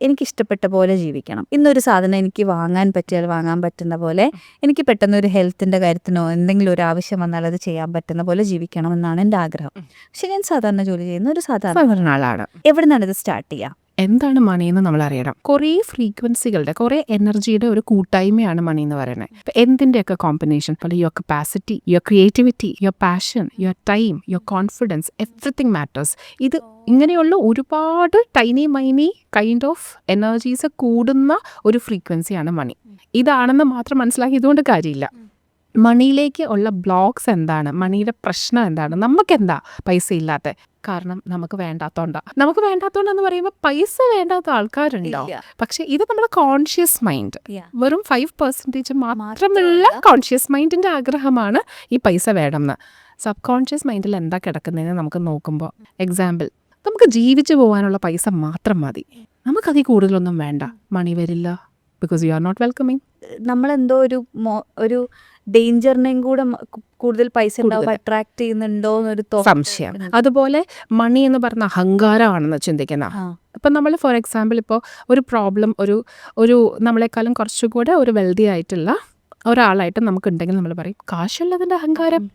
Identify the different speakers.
Speaker 1: എനിക്കിഷ്ടപ്പെട്ട പോലെ ജീവിക്കണം. ഇന്നൊരു സാധനം എനിക്ക് വാങ്ങാൻ പറ്റിയാൽ വാങ്ങാൻ പറ്റുന്ന പോലെ, എനിക്ക് പെട്ടെന്ന് ഒരു ഹെൽത്തിൻ്റെ കാര്യത്തിനോ എന്തെങ്കിലും ഒരു ആവശ്യം വന്നാൽ അത് ചെയ്യാൻ പറ്റുന്ന പോലെ ജീവിക്കണം എന്നാണ് എൻ്റെ ആഗ്രഹം. പക്ഷെ ഞാൻ സാധാരണ ജോലി ചെയ്യുന്ന ഒരു
Speaker 2: സാധാരണ ആളാണ്.
Speaker 1: എവിടെ നിന്നാണ് ഇത് സ്റ്റാർട്ട് ചെയ്യുക?
Speaker 2: എന്താണ് മണി എന്ന് നമ്മൾ അറിയണം. കുറേ ഫ്രീക്വൻസികളുടെ, കുറേ എനർജിയുടെ ഒരു കൂട്ടായ്മയാണ് മണി എന്ന് പറയുന്നത്. ഇപ്പം എന്തിൻ്റെയൊക്കെ combination, your capacity, your creativity, your passion, your time, your confidence, everything matters. ഇത് ഇങ്ങനെയുള്ള ഒരുപാട് tiny miny kind of energies കൂടുന്ന ഒരു ഫ്രീക്വൻസിയാണ് മണി. ഇതാണെന്ന് മാത്രം മനസ്സിലാക്കി ഇതുകൊണ്ട് കാര്യമില്ല. മണിയിലേക്ക് ഉള്ള ബ്ലോക്സ് എന്താണ്, മണിയുടെ പ്രശ്നം എന്താണ്, നമുക്കെന്താ പൈസ ഇല്ലാത്ത കാരണം? നമുക്ക് വേണ്ടാത്തോണ്ടെന്ന് പറയുമ്പോൾ പൈസ വേണ്ടാത്ത ആൾക്കാരുണ്ടോ? പക്ഷെ ഇത് നമ്മുടെ കോൺഷ്യസ് മൈൻഡ്, വെറും 5% മാത്രമുള്ള കോൺഷ്യസ് മൈൻഡിന്റെ ആഗ്രഹമാണ് ഈ പൈസ വേണമെന്ന്. സബ് കോൺഷ്യസ് മൈൻഡിൽ എന്താ കിടക്കുന്നതെന്ന് നമുക്ക് നോക്കുമ്പോൾ, എക്സാമ്പിൾ, നമുക്ക് ജീവിച്ചു പോകാനുള്ള പൈസ മാത്രം മതി, നമുക്കതിൽ കൂടുതലൊന്നും വേണ്ട. മണി വരില്ല, because you are not welcoming.
Speaker 1: നമ്മളെന്തോ ഒരു ഡേഞ്ചറിനെയും കൂടെ കൂടുതൽ പൈസ അട്രാക്ട് ചെയ്യുന്നുണ്ടോ എന്നൊരു
Speaker 2: സംശയം. അതുപോലെ മണി എന്ന് പറഞ്ഞ അഹങ്കാരമാണെന്ന് ചിന്തിക്കുന്ന. ഇപ്പം നമ്മൾ ഫോർ എക്സാമ്പിൾ ഇപ്പോൾ ഒരു പ്രോബ്ലം ഒരു നമ്മളെക്കാളും കുറച്ചുകൂടെ ഒരു വെൽതി ആയിട്ടുള്ള ഒരാളായിട്ട് നമുക്കുണ്ടെങ്കിൽ നമ്മൾ പറയും കാശുള്ളതിൻ്റെ അഹങ്കാരം.